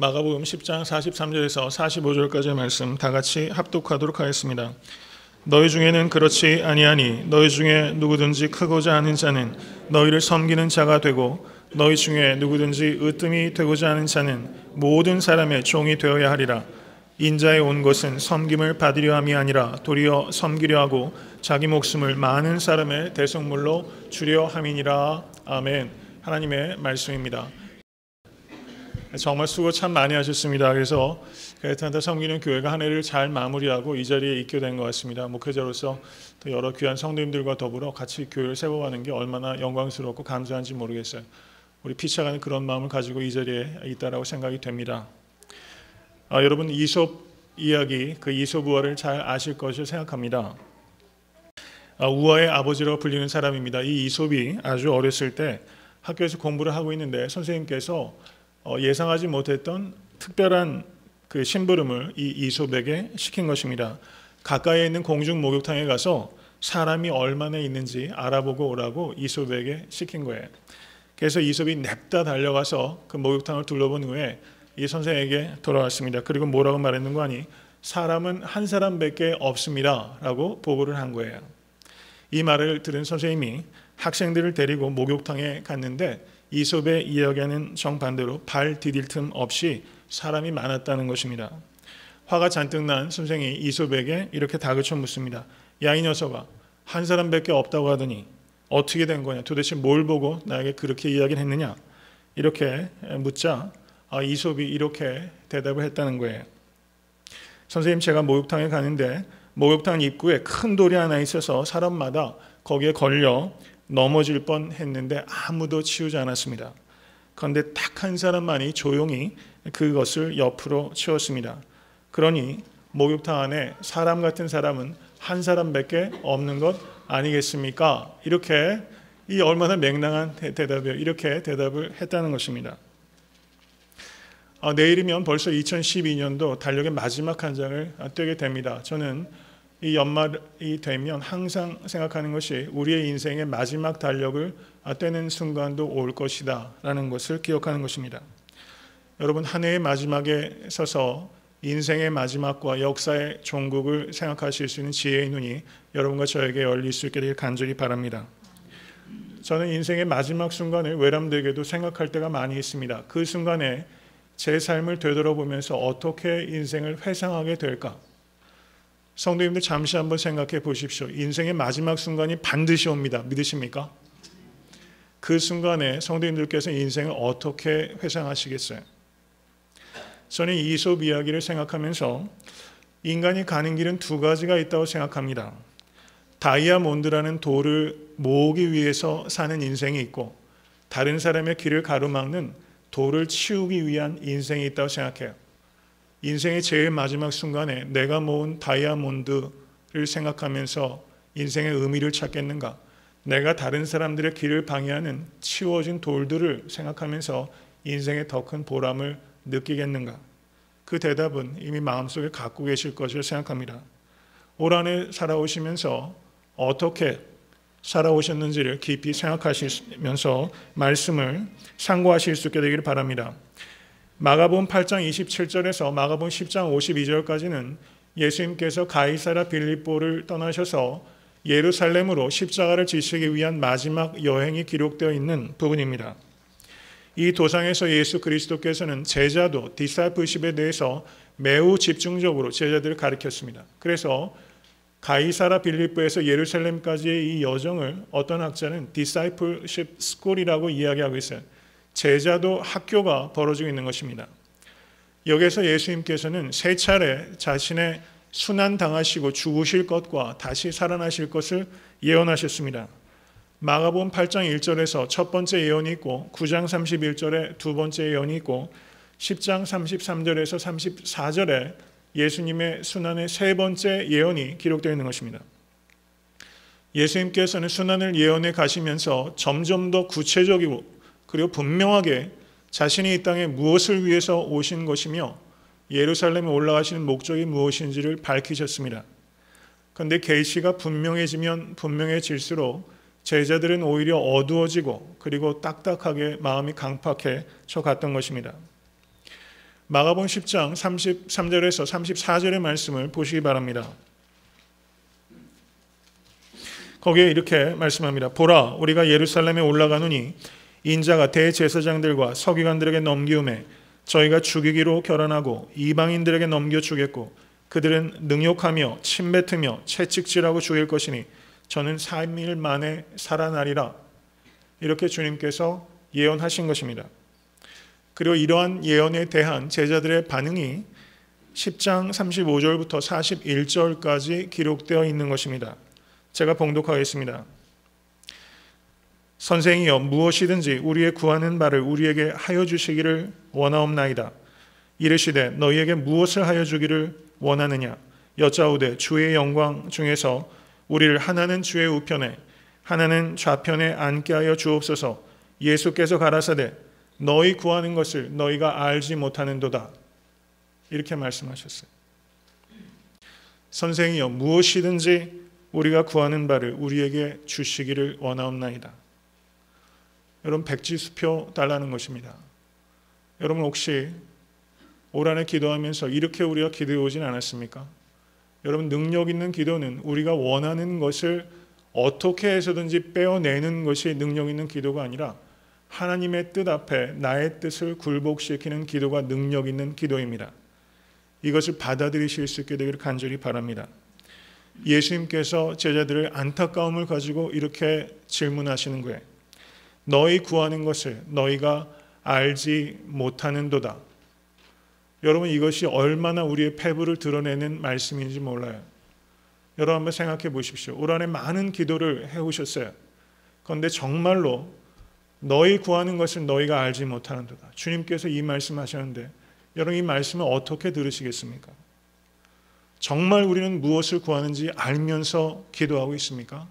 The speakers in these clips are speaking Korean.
마가복음 10장 43절에서 45절까지의 말씀 다 같이 합독하도록 하겠습니다. 너희 중에는 그렇지 아니하니 너희 중에 누구든지 크고자 하는 자는 너희를 섬기는 자가 되고 너희 중에 누구든지 으뜸이 되고자 하는 자는 모든 사람의 종이 되어야 하리라. 인자에 온 것은 섬김을 받으려 함이 아니라 도리어 섬기려 하고 자기 목숨을 많은 사람의 대속물로 주려 함이니라. 아멘. 하나님의 말씀입니다. 정말 수고 참 많이 하셨습니다. 그래서 그레탄타 섬기는 교회가 한 해를 잘 마무리하고 이 자리에 있게 된 것 같습니다. 목회자로서 또 여러 귀한 성도님들과 더불어 같이 교회를 세워가는 게 얼마나 영광스럽고 감사한지 모르겠어요. 우리 피차가는 그런 마음을 가지고 이 자리에 있다라고 생각이 됩니다. 여러분 이솝 이야기, 그 이솝 우화를 잘 아실 것을 생각합니다. 우화의 아버지라고 불리는 사람입니다. 이 이솝이 아주 어렸을 때 학교에서 공부를 하고 있는데 선생님께서 예상하지 못했던 특별한 그 심부름을 이 이솝에게 시킨 것입니다. 가까이에 있는 공중 목욕탕에 가서 사람이 얼마나 있는지 알아보고 오라고 이솝에게 시킨 거예요. 그래서 이솝이 냅다 달려가서 그 목욕탕을 둘러본 후에 이 선생에게 돌아왔습니다. 그리고 뭐라고 말했는가 하니 사람은 한 사람밖에 없습니다 라고 보고를 한 거예요. 이 말을 들은 선생님이 학생들을 데리고 목욕탕에 갔는데 이솝의 이야기는 정반대로 발 디딜 틈 없이 사람이 많았다는 것입니다. 화가 잔뜩 난 선생이 이솝에게 이렇게 다그쳐 묻습니다. 야, 이 녀석아, 한 사람밖에 없다고 하더니 어떻게 된 거냐? 도대체 뭘 보고 나에게 그렇게 이야기를 했느냐? 이렇게 묻자 이솝이 이렇게 대답을 했다는 거예요. 선생님, 제가 목욕탕에 가는데 목욕탕 입구에 큰 돌이 하나 있어서 사람마다 거기에 걸려 넘어질 뻔했는데 아무도 치우지 않았습니다. 그런데 딱 한 사람만이 조용히 그것을 옆으로 치웠습니다. 그러니 목욕탕 안에 사람 같은 사람은 한 사람밖에 없는 것 아니겠습니까? 이렇게 이 얼마나 맹랑한 대답이에요. 이렇게 대답을 했다는 것입니다. 내일이면 벌써 2012년도 달력의 마지막 한 장을 떼게 됩니다. 저는 이 연말이 되면 항상 생각하는 것이 우리의 인생의 마지막 달력을 떼는 순간도 올 것이다 라는 것을 기억하는 것입니다. 여러분, 한 해의 마지막에 서서 인생의 마지막과 역사의 종국을 생각하실 수 있는 지혜의 눈이 여러분과 저에게 열릴 수 있게 되길 간절히 바랍니다. 저는 인생의 마지막 순간을 외람되게도 생각할 때가 많이 있습니다. 그 순간에 제 삶을 되돌아보면서 어떻게 인생을 회상하게 될까? 성도님들 잠시 한번 생각해 보십시오. 인생의 마지막 순간이 반드시 옵니다. 믿으십니까? 그 순간에 성도님들께서 인생을 어떻게 회상하시겠어요? 저는 이솝 이야기를 생각하면서 인간이 가는 길은 두 가지가 있다고 생각합니다. 다이아몬드라는 돌을 모으기 위해서 사는 인생이 있고 다른 사람의 길을 가로막는 돌을 치우기 위한 인생이 있다고 생각해요. 인생의 제일 마지막 순간에 내가 모은 다이아몬드를 생각하면서 인생의 의미를 찾겠는가? 내가 다른 사람들의 길을 방해하는 치워진 돌들을 생각하면서 인생의 더 큰 보람을 느끼겠는가? 그 대답은 이미 마음속에 갖고 계실 것을 생각합니다. 올 한 해 살아오시면서 어떻게 살아오셨는지를 깊이 생각하시면서 말씀을 상고하실 수 있게 되기를 바랍니다. 마가복음 8장 27절에서 마가복음 10장 52절까지는 예수님께서 가이사랴 빌립보를 떠나셔서 예루살렘으로 십자가를 지시기 위한 마지막 여행이 기록되어 있는 부분입니다. 이 도상에서 예수 그리스도께서는 제자도 디사이플십에 대해서 매우 집중적으로 제자들을 가르쳤습니다. 그래서 가이사랴 빌립보에서 예루살렘까지의 이 여정을 어떤 학자는 디사이플십 스쿨이라고 이야기하고 있어요. 제자도 학교가 벌어지고 있는 것입니다. 여기서 예수님께서는 세 차례 자신의 순환당하시고 죽으실 것과 다시 살아나실 것을 예언하셨습니다. 마가복음 8장 1절에서 첫 번째 예언이 있고 9장 31절에 두 번째 예언이 있고 10장 33절에서 34절에 예수님의 순환의 세 번째 예언이 기록되어 있는 것입니다. 예수님께서는 순환을 예언해 가시면서 점점 더 구체적이고 그리고 분명하게 자신이 이 땅에 무엇을 위해서 오신 것이며 예루살렘에 올라가시는 목적이 무엇인지를 밝히셨습니다. 그런데 계시가 분명해지면 분명해질수록 제자들은 오히려 어두워지고 그리고 딱딱하게 마음이 강팍해져 갔던 것입니다. 마가복음 10장 33절에서 34절의 말씀을 보시기 바랍니다. 거기에 이렇게 말씀합니다. 보라, 우리가 예루살렘에 올라가노니 인자가 대제사장들과 서기관들에게 넘기움에 저희가 죽이기로 결언하고 이방인들에게 넘겨 주겠고 그들은 능욕하며 침뱉으며 채찍질하고 죽일 것이니 저는 3일 만에 살아나리라. 이렇게 주님께서 예언하신 것입니다. 그리고 이러한 예언에 대한 제자들의 반응이 10장 35절부터 41절까지 기록되어 있는 것입니다. 제가 봉독하겠습니다. 선생이여, 무엇이든지 우리의 구하는 바를 우리에게 하여 주시기를 원하옵나이다. 이르시되 너희에게 무엇을 하여 주기를 원하느냐? 여짜오되 주의 영광 중에서 우리를 하나는 주의 우편에 하나는 좌편에 앉게 하여 주옵소서. 예수께서 가라사대 너희 구하는 것을 너희가 알지 못하는도다. 이렇게 말씀하셨어요. 선생이여, 무엇이든지 우리가 구하는 바를 우리에게 주시기를 원하옵나이다. 여러분, 백지수표 달라는 것입니다. 여러분, 혹시 올 한해 기도하면서 이렇게 우리가 기도해 오진 않았습니까? 여러분, 능력 있는 기도는 우리가 원하는 것을 어떻게 해서든지 빼어내는 것이 능력 있는 기도가 아니라 하나님의 뜻 앞에 나의 뜻을 굴복시키는 기도가 능력 있는 기도입니다. 이것을 받아들이실 수 있게 되기를 간절히 바랍니다. 예수님께서 제자들을 안타까움을 가지고 이렇게 질문하시는 거예요. 너희 구하는 것을 너희가 알지 못하는도다. 여러분, 이것이 얼마나 우리의 패부를 드러내는 말씀인지 몰라요. 여러분, 한번 생각해 보십시오. 올 한해 많은 기도를 해오셨어요. 그런데 정말로 너희 구하는 것을 너희가 알지 못하는도다. 주님께서 이 말씀하셨는데 여러분, 이 말씀을 어떻게 들으시겠습니까? 정말 우리는 무엇을 구하는지 알면서 기도하고 있습니까?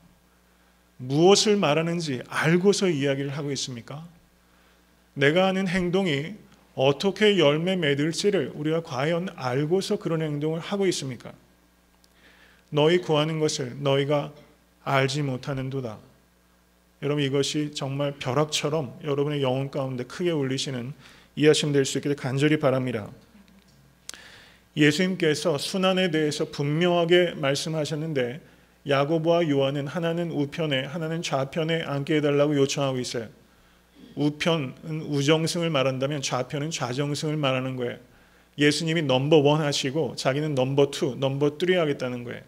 무엇을 말하는지 알고서 이야기를 하고 있습니까? 내가 하는 행동이 어떻게 열매 맺을지를 우리가 과연 알고서 그런 행동을 하고 있습니까? 너희 구하는 것을 너희가 알지 못하는도다. 여러분, 이것이 정말 벼락처럼 여러분의 영혼 가운데 크게 울리시는 이해하심 될 수 있기를 간절히 바랍니다. 예수님께서 순환에 대해서 분명하게 말씀하셨는데 야고보와 요한은 하나는 우편에 하나는 좌편에 앉게 해달라고 요청하고 있어요. 우편은 우정승을 말한다면 좌편은 좌정승을 말하는 거예요. 예수님이 넘버 원 하시고 자기는 넘버 투, 넘버 쓰리 하겠다는 거예요.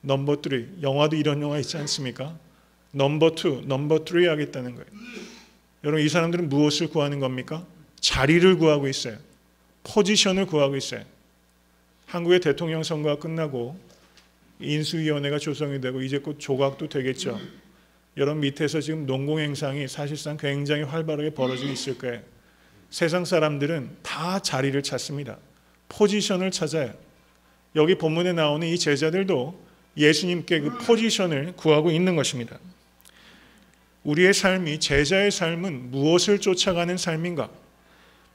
넘버 쓰리, 영화도 이런 영화 있지 않습니까? 넘버 투, 넘버 쓰리 하겠다는 거예요. 여러분, 이 사람들은 무엇을 구하는 겁니까? 자리를 구하고 있어요. 포지션을 구하고 있어요. 한국의 대통령 선거가 끝나고 인수위원회가 조성이 되고 이제 곧 조각도 되겠죠. 여러분, 밑에서 지금 농공행상이 사실상 굉장히 활발하게 벌어지고 있을 거예요. 세상 사람들은 다 자리를 찾습니다. 포지션을 찾아요. 여기 본문에 나오는 이 제자들도 예수님께 그 포지션을 구하고 있는 것입니다. 우리의 삶이, 제자의 삶은 무엇을 쫓아가는 삶인가?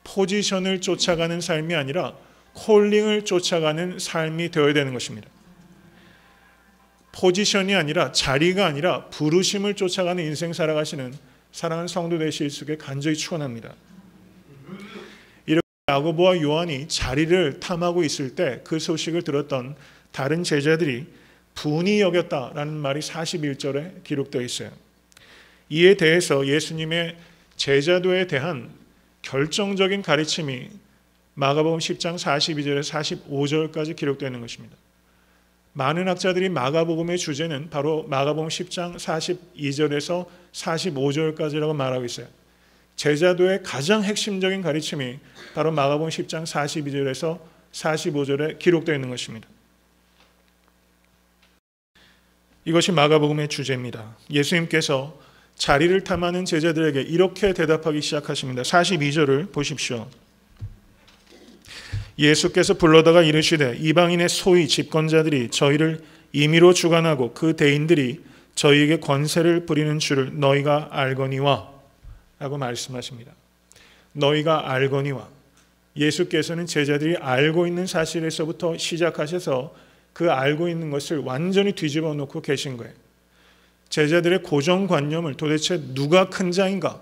포지션을 쫓아가는 삶이 아니라 콜링을 쫓아가는 삶이 되어야 되는 것입니다. 포지션이 아니라, 자리가 아니라 부르심을 쫓아가는 인생 살아가시는 사랑하는 성도 되실 수 있게 간절히 축원합니다. 이렇게 야고보와 요한이 자리를 탐하고 있을 때 그 소식을 들었던 다른 제자들이 분이 여겼다라는 말이 41절에 기록되어 있어요. 이에 대해서 예수님의 제자도에 대한 결정적인 가르침이 마가복음 10장 42절에서 45절까지 기록되어 있는 것입니다. 많은 학자들이 마가복음의 주제는 바로 마가복음 10장 42절에서 45절까지라고 말하고 있어요. 제자도의 가장 핵심적인 가르침이 바로 마가복음 10장 42절에서 45절에 기록되어 있는 것입니다. 이것이 마가복음의 주제입니다. 예수님께서 자리를 탐하는 제자들에게 이렇게 대답하기 시작하십니다. 42절을 보십시오. 예수께서 불러다가 이르시되 이방인의 소위 집권자들이 저희를 임의로 주관하고 그 대인들이 저희에게 권세를 부리는 줄을 너희가 알거니와 라고 말씀하십니다. 너희가 알거니와. 예수께서는 제자들이 알고 있는 사실에서부터 시작하셔서 그 알고 있는 것을 완전히 뒤집어 놓고 계신 거예요. 제자들의 고정관념을 도대체 누가 큰 자인가?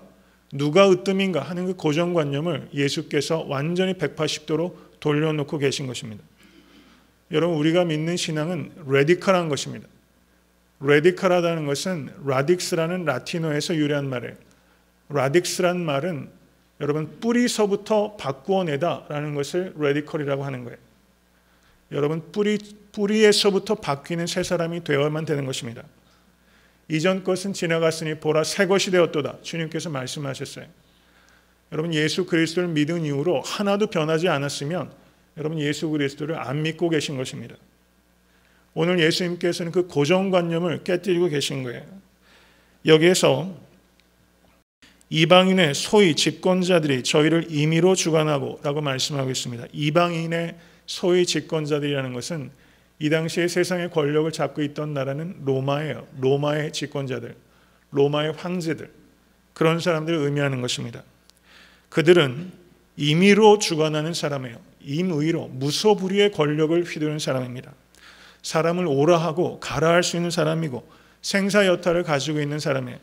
누가 으뜸인가 하는 그 고정관념을 예수께서 완전히 180도로 돌려놓고 계신 것입니다. 여러분, 우리가 믿는 신앙은 레디컬한 것입니다. 레디컬하다는 것은 라딕스라는 라틴어에서 유래한 말이에요. 라딕스란 말은 여러분 뿌리서부터 바꾸어내다라는 것을 레디컬이라고 하는 거예요. 여러분 뿌리에서부터 바뀌는 새 사람이 되어야만 되는 것입니다. 이전 것은 지나갔으니 보라 새 것이 되었도다. 주님께서 말씀하셨어요. 여러분 예수 그리스도를 믿은 이후로 하나도 변하지 않았으면 여러분 예수 그리스도를 안 믿고 계신 것입니다. 오늘 예수님께서는 그 고정관념을 깨뜨리고 계신 거예요. 여기에서 이방인의 소위 집권자들이 저희를 임의로 주관하고 라고 말씀하고 있습니다. 이방인의 소위 집권자들이라는 것은 이 당시에 세상의 권력을 잡고 있던 나라는 로마예요. 로마의 집권자들, 로마의 황제들, 그런 사람들을 의미하는 것입니다. 그들은 임의로 주관하는 사람이에요. 임의로 무소불위의 권력을 휘두르는 사람입니다. 사람을 오라하고 가라할 수 있는 사람이고 생사여타를 가지고 있는 사람이에요.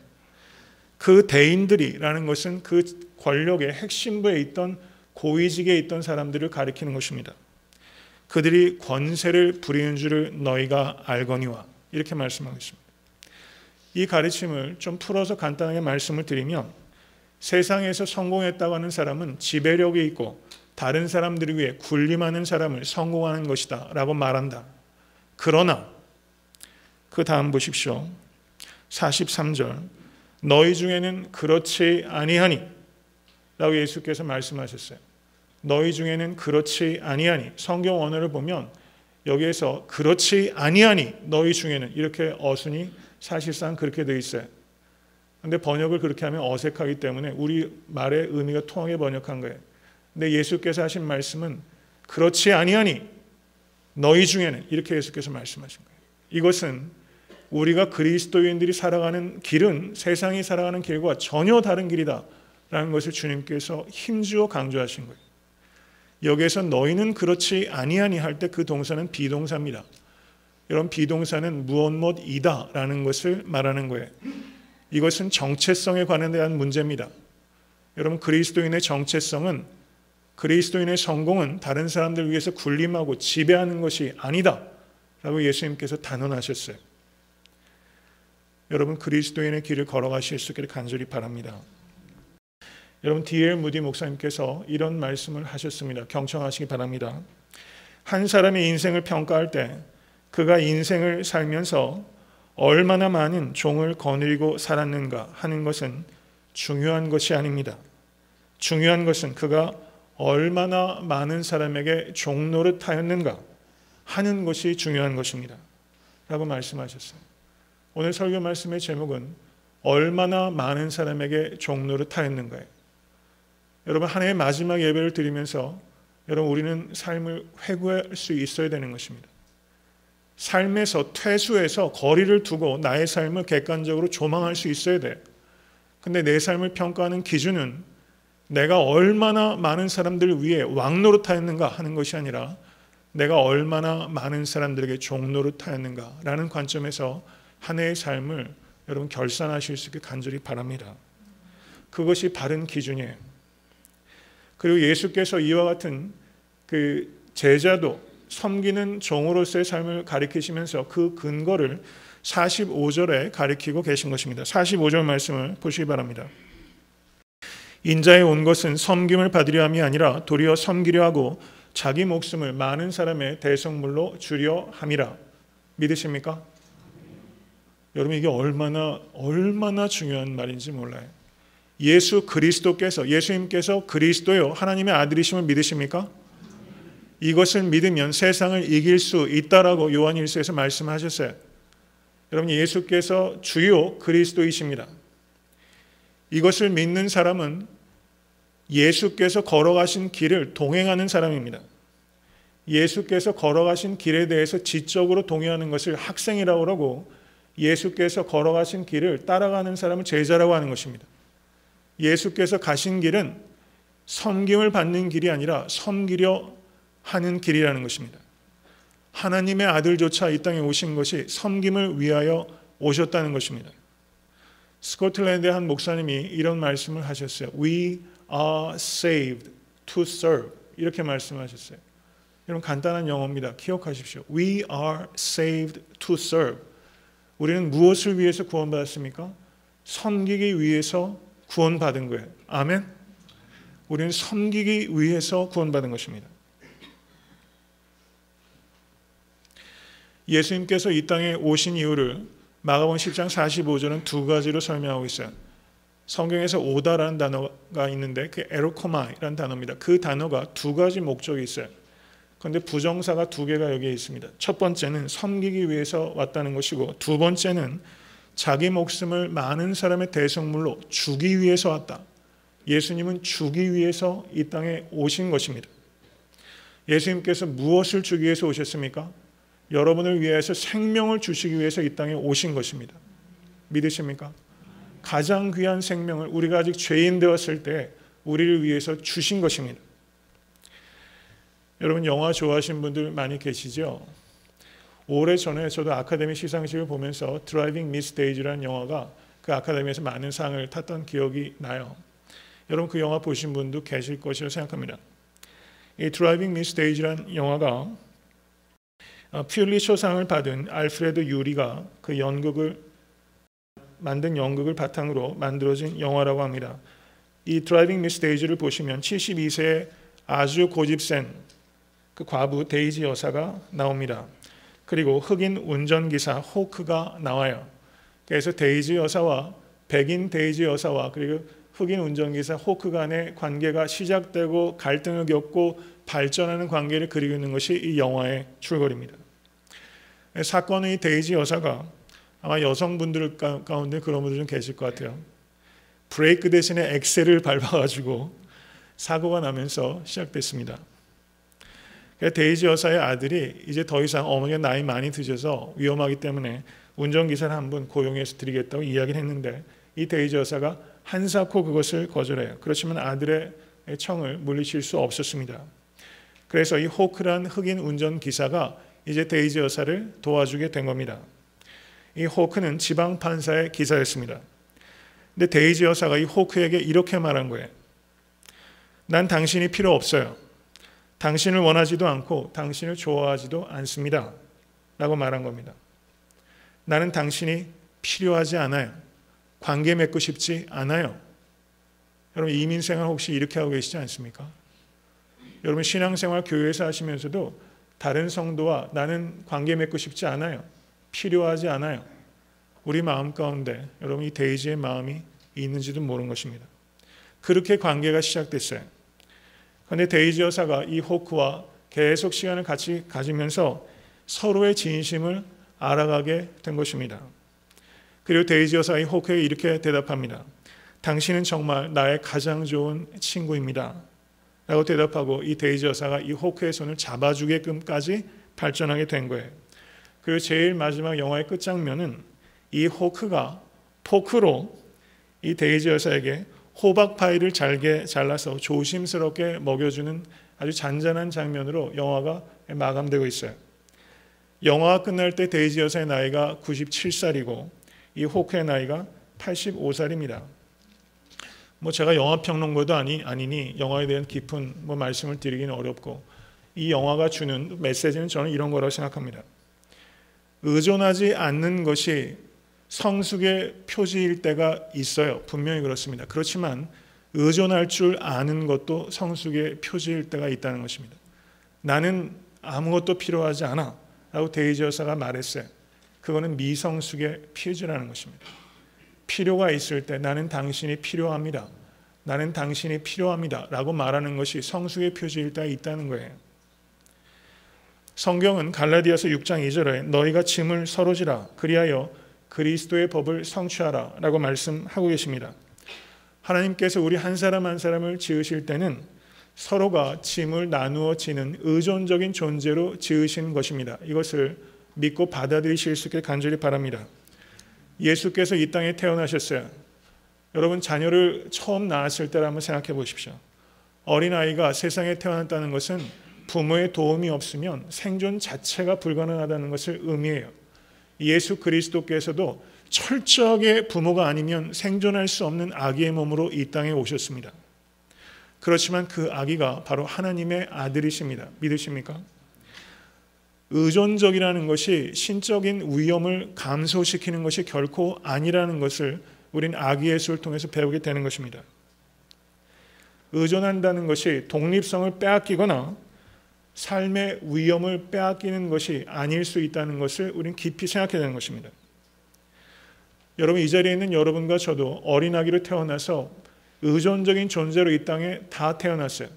그 대인들이라는 것은 그 권력의 핵심부에 있던 고위직에 있던 사람들을 가리키는 것입니다. 그들이 권세를 부리는 줄을 너희가 알거니와 이렇게 말씀하고 있습니다. 이 가르침을 좀 풀어서 간단하게 말씀을 드리면 세상에서 성공했다고 하는 사람은 지배력이 있고 다른 사람들을 위해 군림하는 사람을 성공하는 것이다 라고 말한다. 그러나 그 다음 보십시오. 43절 너희 중에는 그렇지 아니하니 라고 예수께서 말씀하셨어요. 너희 중에는 그렇지 아니하니 성경 언어를 보면 여기에서 그렇지 아니하니 너희 중에는 이렇게 어순이 사실상 그렇게 되어 있어요. 그런데 번역을 그렇게 하면 어색하기 때문에 우리 말의 의미가 통하게 번역한 거예요. 근데 예수께서 하신 말씀은 그렇지 아니하니 너희 중에는 이렇게 예수께서 말씀하신 거예요. 이것은 우리가 그리스도인들이 살아가는 길은 세상이 살아가는 길과 전혀 다른 길이다라는 것을 주님께서 힘주어 강조하신 거예요. 여기에서 너희는 그렇지 아니하니 할 때 그 동사는 비동사입니다. 여러분 비동사는 무엇이다라는 것을 말하는 거예요. 이것은 정체성에 관한 문제입니다. 여러분 그리스도인의 정체성은 그리스도인의 성공은 다른 사람들을 위해서 군림하고 지배하는 것이 아니다 라고 예수님께서 단언하셨어요. 여러분 그리스도인의 길을 걸어가실 수 있기를 간절히 바랍니다. 여러분 D.L. 무디 목사님께서 이런 말씀을 하셨습니다. 경청하시기 바랍니다. 한 사람의 인생을 평가할 때 그가 인생을 살면서 얼마나 많은 종을 거느리고 살았는가 하는 것은 중요한 것이 아닙니다. 중요한 것은 그가 얼마나 많은 사람에게 종노릇하였는가 하는 것이 중요한 것입니다. 라고 말씀하셨어요. 오늘 설교 말씀의 제목은 얼마나 많은 사람에게 종노릇하였는가예요. 여러분 한 해의 마지막 예배를 드리면서 여러분 우리는 삶을 회고할 수 있어야 되는 것입니다. 삶에서 퇴수해서 거리를 두고 나의 삶을 객관적으로 조망할 수 있어야 돼요. 근데 내 삶을 평가하는 기준은 내가 얼마나 많은 사람들을 위해 왕노릇하였는가 하는 것이 아니라 내가 얼마나 많은 사람들에게 종노릇하였는가라는 관점에서 한 해의 삶을 여러분 결산하실 수 있게 간절히 바랍니다. 그것이 바른 기준이에요. 그리고 예수께서 이와 같은 그 제자도 섬기는 종으로서의 삶을 가리키시면서 그 근거를 45절에 가리키고 계신 것입니다. 45절 말씀을 보시기 바랍니다. 인자에 온 것은 섬김을 받으려 함이 아니라 도리어 섬기려 하고 자기 목숨을 많은 사람의 대속물로 주려 함이라. 믿으십니까? 여러분 이게 얼마나 중요한 말인지 몰라요. 예수 그리스도께서 예수님께서 그리스도요 하나님의 아들이심을 믿으십니까? 이것을 믿으면 세상을 이길 수 있다라고 요한 1서에서 말씀하셨어요. 여러분 예수께서 주요 그리스도이십니다. 이것을 믿는 사람은 예수께서 걸어가신 길을 동행하는 사람입니다. 예수께서 걸어가신 길에 대해서 지적으로 동의하는 것을 학생이라고 하고 예수께서 걸어가신 길을 따라가는 사람을 제자라고 하는 것입니다. 예수께서 가신 길은 섬김을 받는 길이 아니라 섬기려 하는 길이라는 것입니다. 하나님의 아들조차 이 땅에 오신 것이 섬김을 위하여 오셨다는 것입니다. 스코틀랜드의 한 목사님이 이런 말씀을 하셨어요. We are saved to serve. 이렇게 말씀하셨어요. 여러분 간단한 영어입니다. 기억하십시오. We are saved to serve. 우리는 무엇을 위해서 구원받았습니까? 섬기기 위해서 구원받은 거예요. 아멘. 우리는 섬기기 위해서 구원받은 것입니다. 예수님께서 이 땅에 오신 이유를 마가복음 10장 45절은 두 가지로 설명하고 있어요. 성경에서 오다라는 단어가 있는데 그 에로코마이라는 단어입니다. 그 단어가 두 가지 목적이 있어요. 그런데 부정사가 두 개가 여기에 있습니다. 첫 번째는 섬기기 위해서 왔다는 것이고 두 번째는 자기 목숨을 많은 사람의 대속물로 주기 위해서 왔다. 예수님은 주기 위해서 이 땅에 오신 것입니다. 예수님께서 무엇을 주기 위해서 오셨습니까? 여러분을 위해서 생명을 주시기 위해서 이 땅에 오신 것입니다. 믿으십니까? 가장 귀한 생명을 우리가 아직 죄인 되었을 때 우리를 위해서 주신 것입니다. 여러분 영화 좋아하시는 분들 많이 계시죠? 오래전에 저도 아카데미 시상식을 보면서 드라이빙 미스 데이지라는 영화가 그 아카데미에서 많은 상을 탔던 기억이 나요. 여러분 그 영화 보신 분도 계실 것이라고 생각합니다. 이 드라이빙 미스 데이지라는 영화가 퓰리처상을 받은 알프레드 유리가 그 연극을 만든 연극을 바탕으로 만들어진 영화라고 합니다. 이 드라이빙 미스 데이지를 보시면 72세의 아주 고집센 그 과부 데이지 여사가 나옵니다. 그리고 흑인 운전기사 호크가 나와요. 그래서 데이지 여사와 백인 데이지 여사와 그리고 흑인 운전기사 호크 간의 관계가 시작되고 갈등을 겪고 발전하는 관계를 그리고 있는 것이 이 영화의 줄거리입니다. 사건은 이 데이지 여사가 아마 여성분들 가운데 그런 분들 좀 계실 것 같아요. 브레이크 대신에 엑셀을 밟아가지고 사고가 나면서 시작됐습니다. 데이지 여사의 아들이 이제 더 이상 어머니가 나이 많이 드셔서 위험하기 때문에 운전기사를 한 분 고용해서 드리겠다고 이야기를 했는데 이 데이지 여사가 한사코 그것을 거절해요. 그렇지만 아들의 청을 물리칠 수 없었습니다. 그래서 이 호크란 흑인 운전기사가 이제 데이지 여사를 도와주게 된 겁니다. 이 호크는 지방판사의 기사였습니다. 근데 데이지 여사가 이 호크에게 이렇게 말한 거예요. 난 당신이 필요 없어요. 당신을 원하지도 않고 당신을 좋아하지도 않습니다. 라고 말한 겁니다. 나는 당신이 필요하지 않아요. 관계 맺고 싶지 않아요. 여러분 이민생활 혹시 이렇게 하고 계시지 않습니까? 여러분 신앙생활 교회에서 하시면서도 다른 성도와 나는 관계 맺고 싶지 않아요. 필요하지 않아요. 우리 마음 가운데 여러분 이 데이지의 마음이 있는지도 모르는 것입니다. 그렇게 관계가 시작됐어요. 그런데 데이지 여사가 이 호크와 계속 시간을 같이 가지면서 서로의 진심을 알아가게 된 것입니다. 그리고 데이지 여사가 이 호크에게 이렇게 대답합니다. 당신은 정말 나의 가장 좋은 친구입니다. 라고 대답하고 이 데이지 여사가 이 호크의 손을 잡아주게끔까지 발전하게 된 거예요. 그리고 제일 마지막 영화의 끝장면은 이 호크가 포크로 이 데이지 여사에게 호박 파이를 잘게 잘라서 조심스럽게 먹여주는 아주 잔잔한 장면으로 영화가 마감되고 있어요. 영화가 끝날 때 데이지 여사의 나이가 97살이고 이 호크의 나이가 85살입니다. 제가 영화 평론가도 아니니 영화에 대한 깊은 말씀을 드리기는 어렵고 이 영화가 주는 메시지는 저는 이런 거라고 생각합니다. 의존하지 않는 것이 성숙의 표지일 때가 있어요. 분명히 그렇습니다. 그렇지만 의존할 줄 아는 것도 성숙의 표지일 때가 있다는 것입니다. 나는 아무것도 필요하지 않아 라고 데이지 여사가 말했어요. 그거는 미성숙의 표지라는 것입니다. 필요가 있을 때 나는 당신이 필요합니다. 나는 당신이 필요합니다. 라고 말하는 것이 성숙의 표지일 때가 있다는 거예요. 성경은 갈라디아서 6장 2절에 너희가 짐을 서로 지라 그리하여 그리스도의 법을 성취하라 라고 말씀하고 계십니다. 하나님께서 우리 한 사람 한 사람을 지으실 때는 서로가 짐을 나누어 지는 의존적인 존재로 지으신 것입니다. 이것을 믿고 받아들이실 수 있게 간절히 바랍니다. 예수께서 이 땅에 태어나셨어요. 여러분 자녀를 처음 낳았을 때를 한번 생각해 보십시오. 어린아이가 세상에 태어났다는 것은 부모의 도움이 없으면 생존 자체가 불가능하다는 것을 의미해요. 예수 그리스도께서도 철저하게 부모가 아니면 생존할 수 없는 아기의 몸으로 이 땅에 오셨습니다. 그렇지만 그 아기가 바로 하나님의 아들이십니다. 믿으십니까? 의존적이라는 것이 신적인 위험을 감소시키는 것이 결코 아니라는 것을 우린 아기 예수를 통해서 배우게 되는 것입니다. 의존한다는 것이 독립성을 빼앗기거나 삶의 위험을 빼앗기는 것이 아닐 수 있다는 것을 우린 깊이 생각해야 되는 것입니다. 여러분, 이 자리에 있는 여러분과 저도 어린아기로 태어나서 의존적인 존재로 이 땅에 다 태어났어요.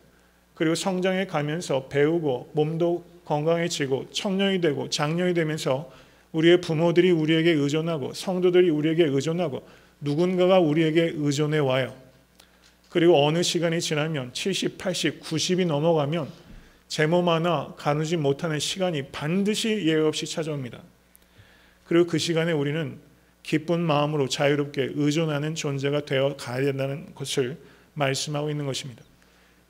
그리고 성장해 가면서 배우고 몸도 건강해지고 청년이 되고 장년이 되면서 우리의 부모들이 우리에게 의존하고 성도들이 우리에게 의존하고 누군가가 우리에게 의존해 와요. 그리고 어느 시간이 지나면 70, 80, 90이 넘어가면 제 몸 하나 가누지 못하는 시간이 반드시 예외 없이 찾아옵니다. 그리고 그 시간에 우리는 기쁜 마음으로 자유롭게 의존하는 존재가 되어 가야 된다는 것을 말씀하고 있는 것입니다.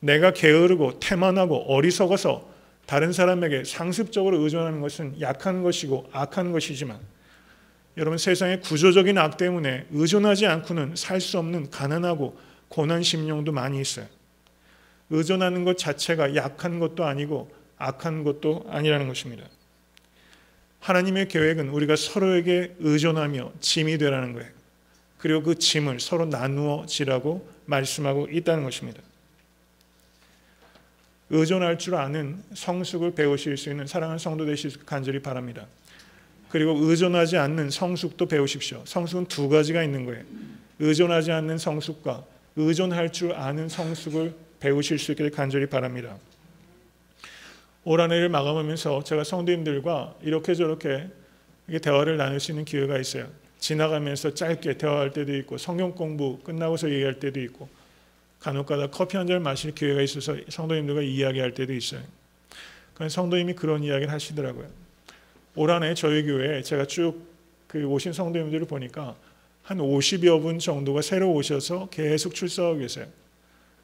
내가 게으르고 태만하고 어리석어서 다른 사람에게 상습적으로 의존하는 것은 약한 것이고 악한 것이지만 여러분, 세상의 구조적인 악 때문에 의존하지 않고는 살 수 없는 가난하고 고난 심령도 많이 있어요. 의존하는 것 자체가 약한 것도 아니고 악한 것도 아니라는 것입니다. 하나님의 계획은 우리가 서로에게 의존하며 짐이 되라는 거예요. 그리고 그 짐을 서로 나누어 지라고 말씀하고 있다는 것입니다. 의존할 줄 아는 성숙을 배우실 수 있는 사랑하는 성도 되시길 간절히 바랍니다. 그리고 의존하지 않는 성숙도 배우십시오. 성숙은 두 가지가 있는 거예요. 의존하지 않는 성숙과 의존할 줄 아는 성숙을 배우실 수 있기를 간절히 바랍니다. 올 한 해를 마감하면서 제가 성도님들과 이렇게 저렇게 대화를 나눌 수 있는 기회가 있어요. 지나가면서 짧게 대화할 때도 있고 성경 공부 끝나고서 얘기할 때도 있고 간혹가다 커피 한 잔 마실 기회가 있어서 성도님들과 이야기할 때도 있어요. 그런 성도님이 그런 이야기를 하시더라고요. 올 한 해 저희 교회에 제가 쭉 오신 성도님들을 보니까 한 50여 분 정도가 새로 오셔서 계속 출석하고 계세요.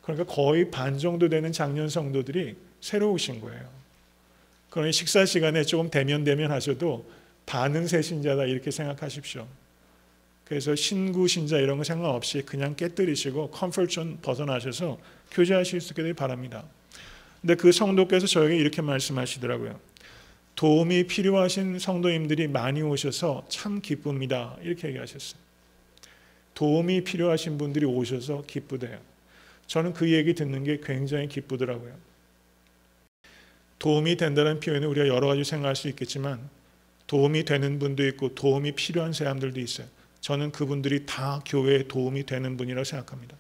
그러니까 거의 반 정도 되는 작년 성도들이 새로 오신 거예요. 그러니 식사 시간에 조금 대면 하셔도 반은 새 신자다 이렇게 생각하십시오. 그래서 신구 신자 이런 거 상관없이 그냥 깨뜨리시고 컴포트존 벗어나셔서 교제하실 수 있기를 바랍니다. 근데 그 성도께서 저에게 이렇게 말씀하시더라고요. 도움이 필요하신 성도님들이 많이 오셔서 참 기쁩니다. 이렇게 얘기하셨어요. 도움이 필요하신 분들이 오셔서 기쁘대요. 저는 그 얘기 듣는 게 굉장히 기쁘더라고요. 도움이 된다는 표현은 우리가 여러 가지 생각할 수 있겠지만 도움이 되는 분도 있고 도움이 필요한 사람들도 있어요. 저는 그분들이 다 교회에 도움이 되는 분이라고 생각합니다.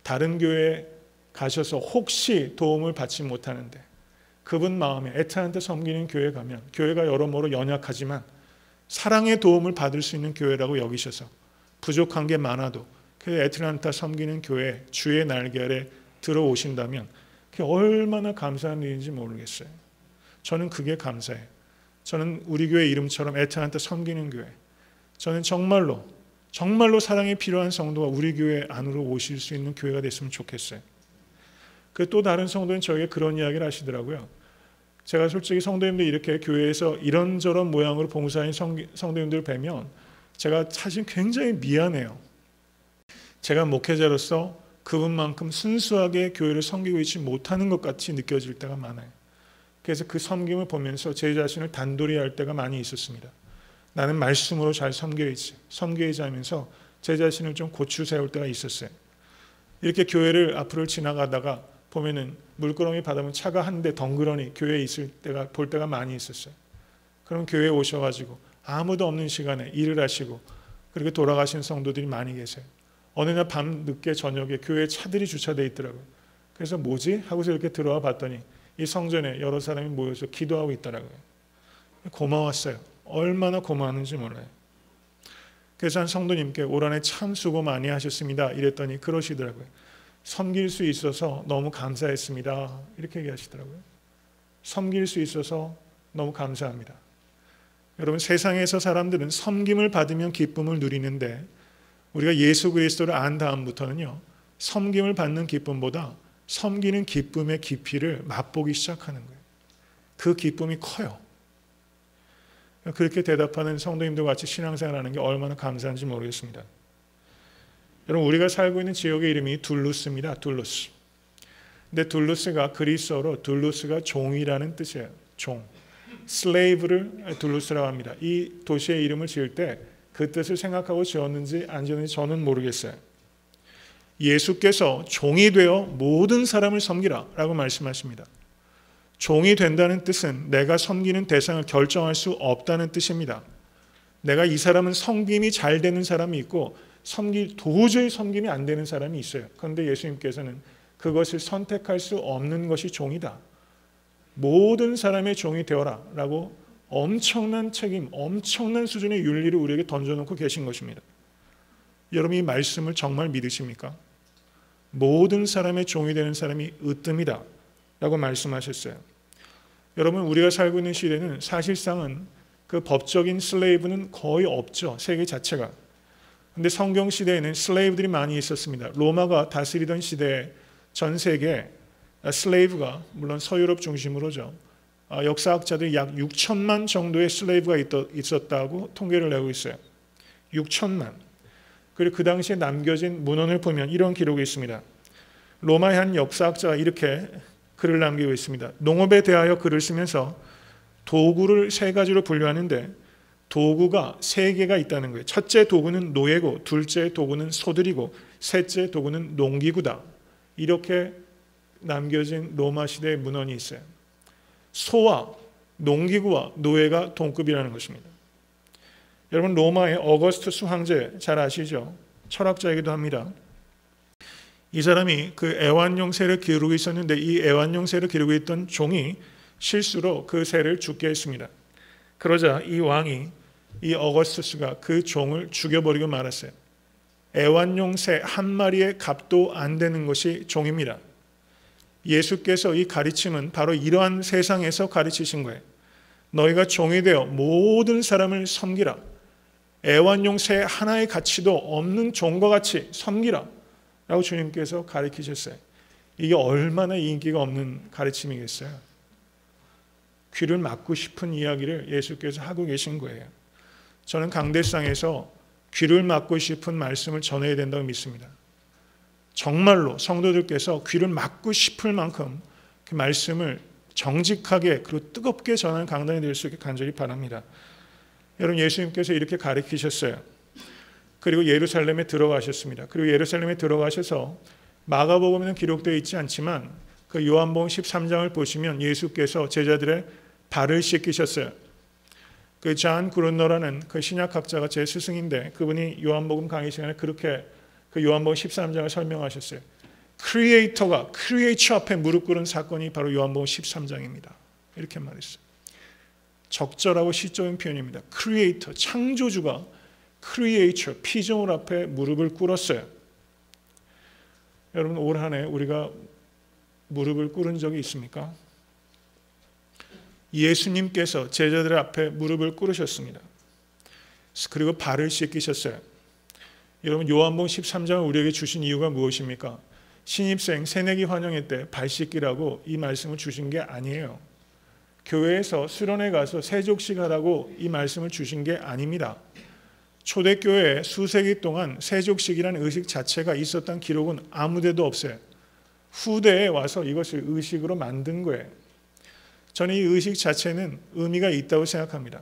다른 교회에 가셔서 혹시 도움을 받지 못하는데 그분 마음에 애타한테 섬기는 교회에 가면 교회가 여러모로 연약하지만 사랑의 도움을 받을 수 있는 교회라고 여기셔서 부족한 게 많아도 그 애틀란타 섬기는 교회 주의 날개 아래 들어오신다면 그게 얼마나 감사한 일인지 모르겠어요. 저는 그게 감사해요. 저는 우리 교회 이름처럼 애틀란타 섬기는 교회, 저는 정말로 사랑이 필요한 성도가 우리 교회 안으로 오실 수 있는 교회가 됐으면 좋겠어요. 그 또 다른 성도는 저에게 그런 이야기를 하시더라고요. 제가 솔직히 성도님들 이렇게 교회에서 이런저런 모양으로 봉사하는 성도님들 뵈면 제가 사실 굉장히 미안해요. 제가 목회자로서 그분만큼 순수하게 교회를 섬기고 있지 못하는 것 같이 느껴질 때가 많아요. 그래서 그 섬김을 보면서 제 자신을 단돌이 할 때가 많이 있었습니다. 나는 말씀으로 잘 섬겨야지 하면서 제 자신을 좀 고추 세울 때가 있었어요. 이렇게 교회를 앞으로 지나가다가 보면은 물끄러미 바다면 차가 한 대 덩그러니 교회에 볼 때가 많이 있었어요. 그럼 교회에 오셔가지고 아무도 없는 시간에 일을 하시고 그렇게 돌아가신 성도들이 많이 계세요. 어느 날 밤 늦게 저녁에 교회에 차들이 주차되어 있더라고요. 그래서 뭐지? 하고서 이렇게 들어와 봤더니 이 성전에 여러 사람이 모여서 기도하고 있더라고요. 고마웠어요. 얼마나 고마웠는지 몰라요. 그래서 한 성도님께 올 한 해 참 수고 많이 하셨습니다. 이랬더니 그러시더라고요. 섬길 수 있어서 너무 감사했습니다. 이렇게 얘기하시더라고요. 섬길 수 있어서 너무 감사합니다. 여러분, 세상에서 사람들은 섬김을 받으면 기쁨을 누리는데 우리가 예수 그리스도를 안 다음부터는요, 섬김을 받는 기쁨보다 섬기는 기쁨의 깊이를 맛보기 시작하는 거예요. 그 기쁨이 커요. 그렇게 대답하는 성도님들 같이 신앙생활하는 게 얼마나 감사한지 모르겠습니다. 여러분, 우리가 살고 있는 지역의 이름이 둘루스입니다. 둘루스. 근데 둘루스가 그리스어로 둘루스가 종이라는 뜻이에요. 종. 슬레이브를 둘루스라고 합니다. 이 도시의 이름을 지을 때 그 뜻을 생각하고 지었는지 안 지었는지 저는 모르겠어요. 예수께서 종이 되어 모든 사람을 섬기라 라고 말씀하십니다. 종이 된다는 뜻은 내가 섬기는 대상을 결정할 수 없다는 뜻입니다. 내가 이 사람은 섬김이 잘 되는 사람이 있고 도저히 섬김이 안 되는 사람이 있어요. 그런데 예수님께서는 그것을 선택할 수 없는 것이 종이다. 모든 사람의 종이 되어라 라고 엄청난 책임, 엄청난 수준의 윤리를 우리에게 던져놓고 계신 것입니다. 여러분, 이 말씀을 정말 믿으십니까? 모든 사람의 종이 되는 사람이 으뜸이다 라고 말씀하셨어요. 여러분, 우리가 살고 있는 시대는 사실상은 그 법적인 슬레이브는 거의 없죠. 세계 자체가. 근데 성경 시대에는 슬레이브들이 많이 있었습니다. 로마가 다스리던 시대에 전 세계 슬레이브가, 물론 서유럽 중심으로죠, 역사학자들이 약 6천만 정도의 슬레이브가 있었다고 통계를 내고 있어요. 6천만. 그리고 그 당시에 남겨진 문헌을 보면 이런 기록이 있습니다. 로마의 한 역사학자가 이렇게 글을 남기고 있습니다. 농업에 대하여 글을 쓰면서 도구를 세 가지로 분류하는데 도구가 세 개가 있다는 거예요. 첫째 도구는 노예고, 둘째 도구는 소들이고, 셋째 도구는 농기구다. 이렇게 남겨진 로마 시대의 문헌이 있어요. 소와 농기구와 노예가 동급이라는 것입니다. 여러분, 로마의 어거스투스 황제 잘 아시죠? 철학자이기도 합니다. 이 사람이 그 애완용 새를 기르고 있었는데 이 애완용 새를 기르고 있던 종이 실수로 그 새를 죽게 했습니다. 그러자 이 왕이, 이 어거스투스가 그 종을 죽여버리고 말았어요. 애완용 새 한 마리의 값도 안 되는 것이 종입니다. 예수께서 이 가르침은 바로 이러한 세상에서 가르치신 거예요. 너희가 종이 되어 모든 사람을 섬기라. 애완용 새 하나의 가치도 없는 종과 같이 섬기라 라고 주님께서 가르치셨어요. 이게 얼마나 인기가 없는 가르침이겠어요. 귀를 막고 싶은 이야기를 예수께서 하고 계신 거예요. 저는 강대상에서 귀를 막고 싶은 말씀을 전해야 된다고 믿습니다. 정말로 성도들께서 귀를 막고 싶을 만큼 그 말씀을 정직하게 그리고 뜨겁게 전하는 강단이 될 수 있게 간절히 바랍니다. 여러분, 예수님께서 이렇게 가르치셨어요. 그리고 예루살렘에 들어가셨습니다. 그리고 예루살렘에 들어가셔서 마가복음에는 기록되어 있지 않지만 그 요한복음 13장을 보시면 예수께서 제자들의 발을 씻기셨어요. 그 잔 그룬너라는 그 신약학자가 제 스승인데 그분이 요한복음 강의 시간에 그렇게 그 요한복음 13장을 설명하셨어요. 크리에이터가 크리에이처 앞에 무릎 꿇은 사건이 바로 요한복음 13장입니다. 이렇게 말했어요. 적절하고 시적인 표현입니다. 크리에이터, 창조주가 크리에이처, 피조물 앞에 무릎을 꿇었어요. 여러분, 올 한 해 우리가 무릎을 꿇은 적이 있습니까? 예수님께서 제자들 앞에 무릎을 꿇으셨습니다. 그리고 발을 씻기셨어요. 여러분, 요한복음 13장을 우리에게 주신 이유가 무엇입니까? 신입생 새내기 환영회 때 발 씻기라고 이 말씀을 주신 게 아니에요. 교회에서 수련회 가서 세족식 하라고 이 말씀을 주신 게 아닙니다. 초대교회에 수세기 동안 세족식이라는 의식 자체가 있었던 기록은 아무데도 없어요. 후대에 와서 이것을 의식으로 만든 거예요. 저는 이 의식 자체는 의미가 있다고 생각합니다.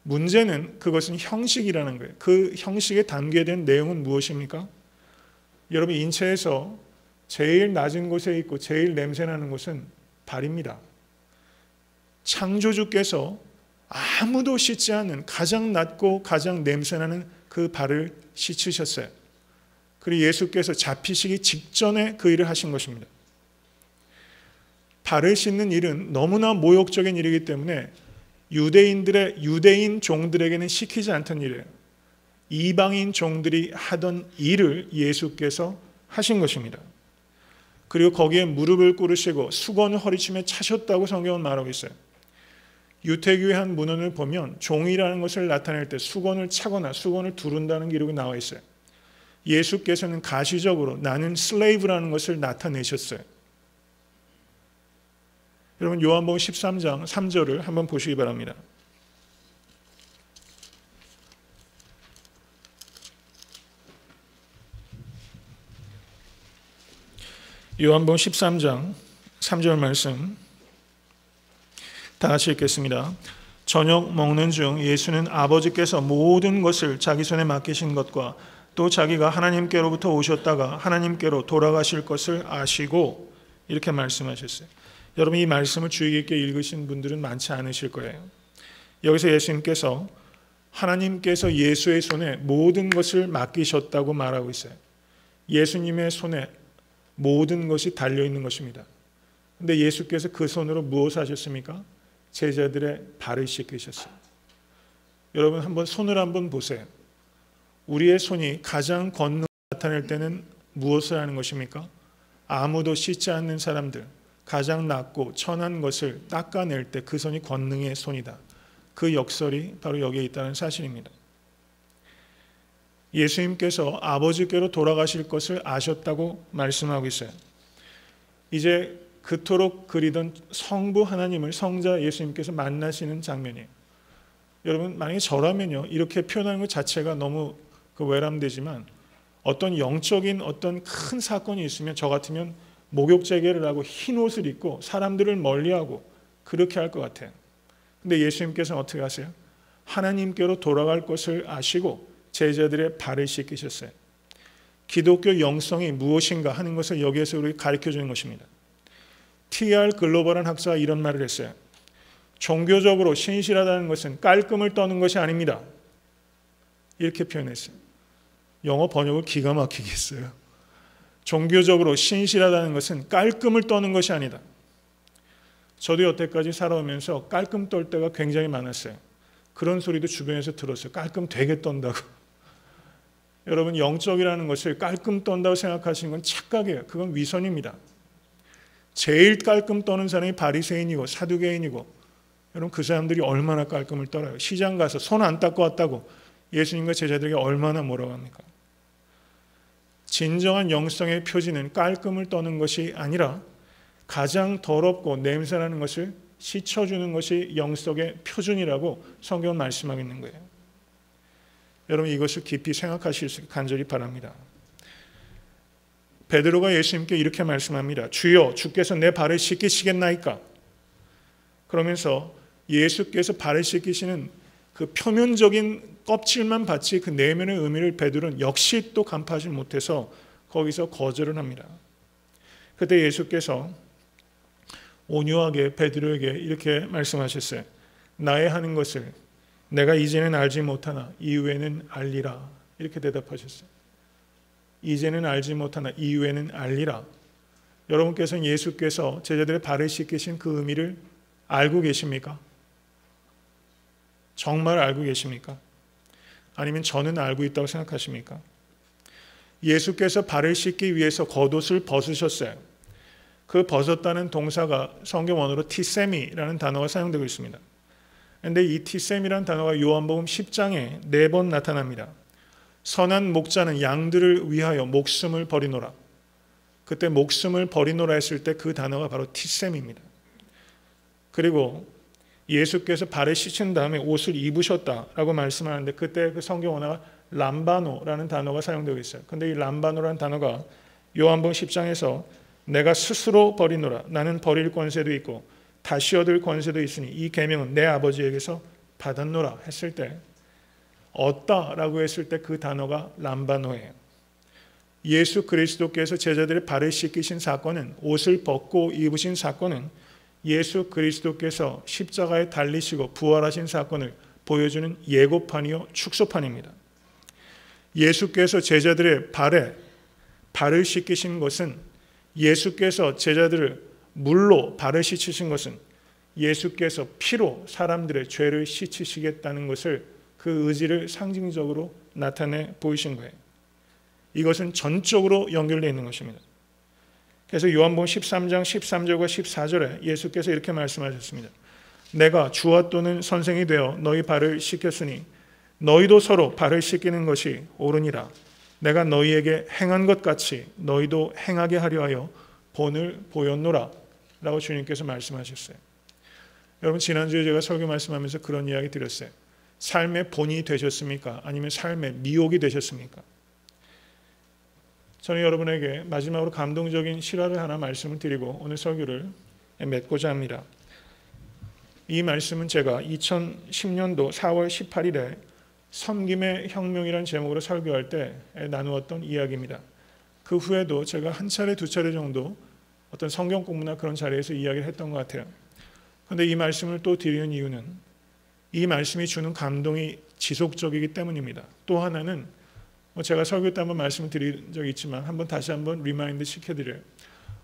문제는 그것은 형식이라는 거예요. 그 형식에 담겨야 되는 내용은 무엇입니까? 여러분, 인체에서 제일 낮은 곳에 있고 제일 냄새나는 곳은 발입니다. 창조주께서 아무도 씻지 않는 가장 낮고 가장 냄새나는 그 발을 씻으셨어요. 그리고 예수께서 잡히시기 직전에 그 일을 하신 것입니다. 발을 씻는 일은 너무나 모욕적인 일이기 때문에 유대인 종들에게는 시키지 않던 일이에요. 이방인 종들이 하던 일을 예수께서 하신 것입니다. 그리고 거기에 무릎을 꿇으시고 수건을 허리춤에 차셨다고 성경은 말하고 있어요. 유태교의 한 문헌을 보면 종이라는 것을 나타낼 때 수건을 차거나 수건을 두른다는 기록이 나와 있어요. 예수께서는 가시적으로 나는 슬레이브라는 것을 나타내셨어요. 여러분, 요한복음 13장 3절을 한번 보시기 바랍니다. 요한복음 13장 3절 말씀 다 같이 읽겠습니다. 저녁 먹는 중 예수는 아버지께서 모든 것을 자기 손에 맡기신 것과 또 자기가 하나님께로부터 오셨다가 하나님께로 돌아가실 것을 아시고 이렇게 말씀하셨어요. 여러분, 이 말씀을 주의 깊게 읽으신 분들은 많지 않으실 거예요. 여기서 예수님께서 하나님께서 예수의 손에 모든 것을 맡기셨다고 말하고 있어요. 예수님의 손에 모든 것이 달려있는 것입니다. 그런데 예수께서 그 손으로 무엇을 하셨습니까? 제자들의 발을 씻기셨어요. 여러분, 한번 손을 한번 보세요. 우리의 손이 가장 권능을 나타낼 때는 무엇을 하는 것입니까? 아무도 씻지 않는 사람들, 가장 낮고 천한 것을 닦아낼 때 그 손이 권능의 손이다. 그 역설이 바로 여기에 있다는 사실입니다. 예수님께서 아버지께로 돌아가실 것을 아셨다고 말씀하고 있어요. 이제 그토록 그리던 성부 하나님을 성자 예수님께서 만나시는 장면이에요. 여러분, 만약에 저라면요, 이렇게 표현하는 것 자체가 너무 외람되지만 어떤 영적인 어떤 큰 사건이 있으면 저 같으면 목욕제계를 하고 흰 옷을 입고 사람들을 멀리하고 그렇게 할 것 같아요. 근데 예수님께서는 어떻게 하세요? 하나님께로 돌아갈 것을 아시고 제자들의 발을 씻기셨어요. 기독교 영성이 무엇인가 하는 것을 여기에서 우리에게 가르쳐주는 것입니다. T.R. 글로벌한 학자가 이런 말을 했어요. 종교적으로 신실하다는 것은 깔끔을 떠는 것이 아닙니다. 이렇게 표현했어요. 영어 번역을 기가 막히게 했어요. 종교적으로 신실하다는 것은 깔끔을 떠는 것이 아니다. 저도 여태까지 살아오면서 깔끔 떨 때가 굉장히 많았어요. 그런 소리도 주변에서 들었어요. 깔끔 되게 떤다고. 여러분, 영적이라는 것을 깔끔 떤다고 생각하시는 건 착각이에요. 그건 위선입니다. 제일 깔끔 떠는 사람이 바리새인이고 사두개인이고, 여러분, 그 사람들이 얼마나 깔끔을 떨어요. 시장 가서 손 안 닦고 왔다고 예수님과 제자들에게 얼마나 뭐라고 합니까? 진정한 영성의 표지는 깔끔을 떠는 것이 아니라 가장 더럽고 냄새나는 것을 씻어주는 것이 영성의 표준이라고 성경은 말씀하고 있는 거예요. 여러분, 이것을 깊이 생각하실 수 있게 간절히 바랍니다. 베드로가 예수님께 이렇게 말씀합니다. 주여, 주께서 내 발을 씻기시겠나이까? 그러면서 예수께서 발을 씻기시는 그 표면적인 껍질만 봤지 그 내면의 의미를 베드로는 역시 또 간파하지 못해서 거기서 거절을 합니다. 그때 예수께서 온유하게 베드로에게 이렇게 말씀하셨어요. 나의 하는 것을 내가 이제는 알지 못하나 이후에는 알리라. 이렇게 대답하셨어요. 이제는 알지 못하나 이후에는 알리라. 여러분께서는 예수께서 제자들의 발을 씻기신 그 의미를 알고 계십니까? 정말 알고 계십니까? 아니면 저는 알고 있다고 생각하십니까? 예수께서 발을 씻기 위해서 겉옷을 벗으셨어요. 그 벗었다는 동사가 성경 원어로 티세미라는 단어가 사용되고 있습니다. 그런데 이 티세미라는 단어가 요한복음 10장에 4번 나타납니다. 선한 목자는 양들을 위하여 목숨을 버리노라. 그때 목숨을 버리노라 했을 때 그 단어가 바로 티셈입니다. 그리고 예수께서 발을 씻은 다음에 옷을 입으셨다라고 말씀하는데 그때 그 성경 언어가 람바노라는 단어가 사용되고 있어요. 그런데 이 람바노라는 단어가 요한복음 10장에서 내가 스스로 버리노라. 나는 버릴 권세도 있고 다시 얻을 권세도 있으니 이 계명은 내 아버지에게서 받았노라 했을 때 얻다라고 했을 때 그 단어가 람바노예요. 예수 그리스도께서 제자들의 발을 씻기신 사건은 옷을 벗고 입으신 사건은 예수 그리스도께서 십자가에 달리시고 부활하신 사건을 보여주는 예고판이요 축소판입니다. 예수께서 제자들의 발을 씻기신 것은 예수께서 제자들을 물로 발을 씻으신 것은 예수께서 피로 사람들의 죄를 씻으시겠다는 것을 그 의지를 상징적으로 나타내 보이신 거예요. 이것은 전적으로 연결되어 있는 것입니다. 그래서 요한복음 13장 13절과 14절에 예수께서 이렇게 말씀하셨습니다. 내가 주와 또는 선생이 되어 너희 발을 씻겼으니 너희도 서로 발을 씻기는 것이 옳으니라. 내가 너희에게 행한 것 같이 너희도 행하게 하려 하여 본을 보였노라 라고 주님께서 말씀하셨어요. 여러분, 지난주에 제가 설교 말씀하면서 그런 이야기 드렸어요. 삶의 본이 되셨습니까? 아니면 삶의 미혹이 되셨습니까? 저는 여러분에게 마지막으로 감동적인 실화를 하나 말씀을 드리고 오늘 설교를 맺고자 합니다. 이 말씀은 제가 2010년도 4월 18일에 섬김의 혁명이라는 제목으로 설교할 때 나누었던 이야기입니다. 그 후에도 제가 한 차례 두 차례 정도 어떤 성경 공부나 그런 자리에서 이야기를 했던 것 같아요. 그런데 이 말씀을 또 드리는 이유는 이 말씀이 주는 감동이 지속적이기 때문입니다. 또 하나는 제가 설교 때 한번 말씀을 드린 적이 있지만 다시 한번 리마인드 시켜드려요.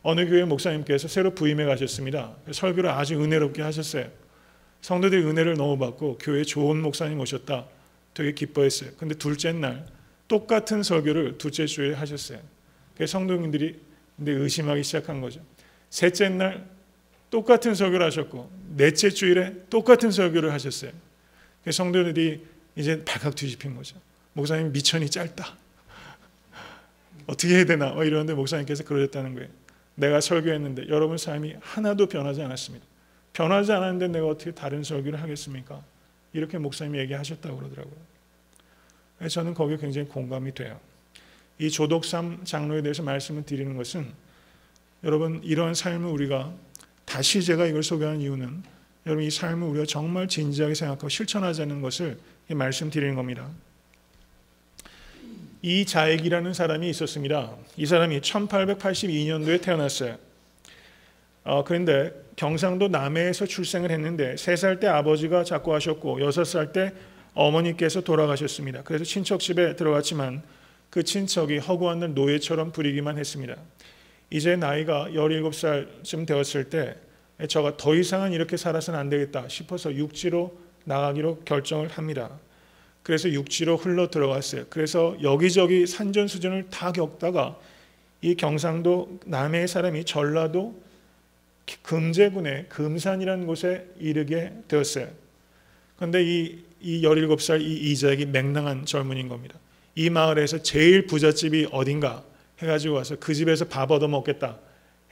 어느 교회 목사님께서 새로 부임해 가셨습니다. 설교를 아주 은혜롭게 하셨어요. 성도들이 은혜를 너무 받고 교회에 좋은 목사님 오셨다. 되게 기뻐했어요. 근데 둘째 날 똑같은 설교를 둘째 주에 하셨어요. 그래서 성도님들이 근데 의심하기 시작한 거죠. 셋째 날 똑같은 설교를 하셨고 넷째 주일에 똑같은 설교를 하셨어요. 그래서 성도들이 이제 발칵 뒤집힌 거죠. 목사님 미천이 짧다. 어떻게 해야 되나 이러는데 목사님께서 그러셨다는 거예요. 내가 설교했는데 여러분 삶이 하나도 변하지 않았습니다. 변하지 않았는데 내가 어떻게 다른 설교를 하겠습니까? 이렇게 목사님이 얘기하셨다고 그러더라고요. 저는 거기에 굉장히 공감이 돼요. 이 조독삼 장로에 대해서 말씀을 드리는 것은 여러분 이러한 삶을 우리가 다시 제가 이걸 소개하는 이유는 여러분 이 삶을 우리가 정말 진지하게 생각하고 실천하자는 것을 말씀드리는 겁니다. 이 자액이라는 사람이 있었습니다. 이 사람이 1882년도에 태어났어요. 그런데 경상도 남해에서 출생을 했는데 3살 때 아버지가 작고하셨고 6살 때 어머니께서 돌아가셨습니다. 그래서 친척 집에 들어갔지만 그 친척이 허구한 날 노예처럼 부리기만 했습니다. 이제 나이가 17살쯤 되었을 때 저가 더 이상은 이렇게 살아서는 안 되겠다 싶어서 육지로 나가기로 결정을 합니다. 그래서 육지로 흘러 들어갔어요. 그래서 여기저기 산전수전을 다 겪다가 이 경상도 남해의 사람이 전라도 금제군의 금산이라는 곳에 이르게 되었어요. 그런데 이 17살 이 이자익이 맹랑한 젊은이인 겁니다. 이 마을에서 제일 부잣집이 어딘가 해가지고 와서 그 집에서 밥 얻어먹겠다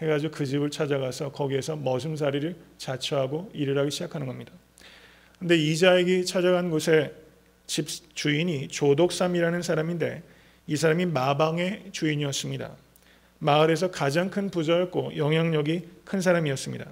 해가지고 그 집을 찾아가서 거기에서 머슴살이를 자처하고 일을 하기 시작하는 겁니다. 그런데 이자익이 찾아간 곳에 집 주인이 조독삼이라는 사람인데 이 사람이 마방의 주인이었습니다. 마을에서 가장 큰 부자였고 영향력이 큰 사람이었습니다.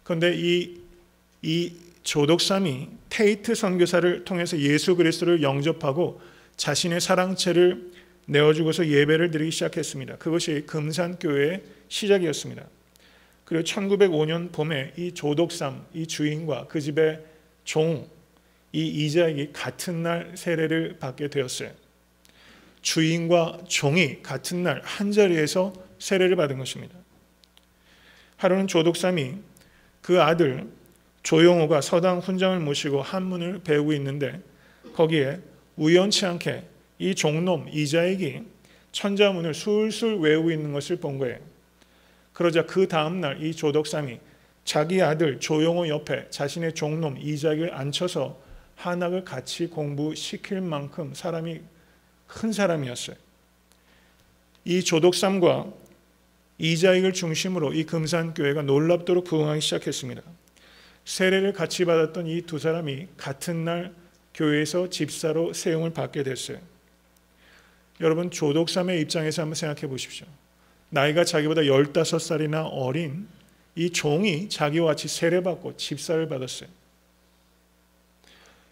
그런데 이 조독삼이 테이트 선교사를 통해서 예수 그리스도를 영접하고 자신의 사랑채를 내어주고서 예배를 드리기 시작했습니다. 그것이 금산교회의 시작이었습니다. 그리고 1905년 봄에 이 조독삼, 이 주인과 그 집의 종, 이 이자익이 같은 날 세례를 받게 되었어요. 주인과 종이 같은 날 한자리에서 세례를 받은 것입니다. 하루는 조독삼이 그 아들 조용호가 서당 훈장을 모시고 한문을 배우고 있는데 거기에 우연치 않게 이 종놈 이자익이 천자문을 술술 외우고 있는 것을 본 거예요. 그러자 그 다음날 이 조독삼이 자기 아들 조용호 옆에 자신의 종놈 이자익을 앉혀서 한학을 같이 공부시킬 만큼 사람이 큰 사람이었어요. 이 조독삼과 이자익을 중심으로 이 금산교회가 놀랍도록 부흥하기 시작했습니다. 세례를 같이 받았던 이 두 사람이 같은 날 교회에서 집사로 세움을 받게 됐어요. 여러분 조독삼의 입장에서 한번 생각해 보십시오. 나이가 자기보다 15살이나 어린 이 종이 자기와 같이 세례받고 집사를 받았어요.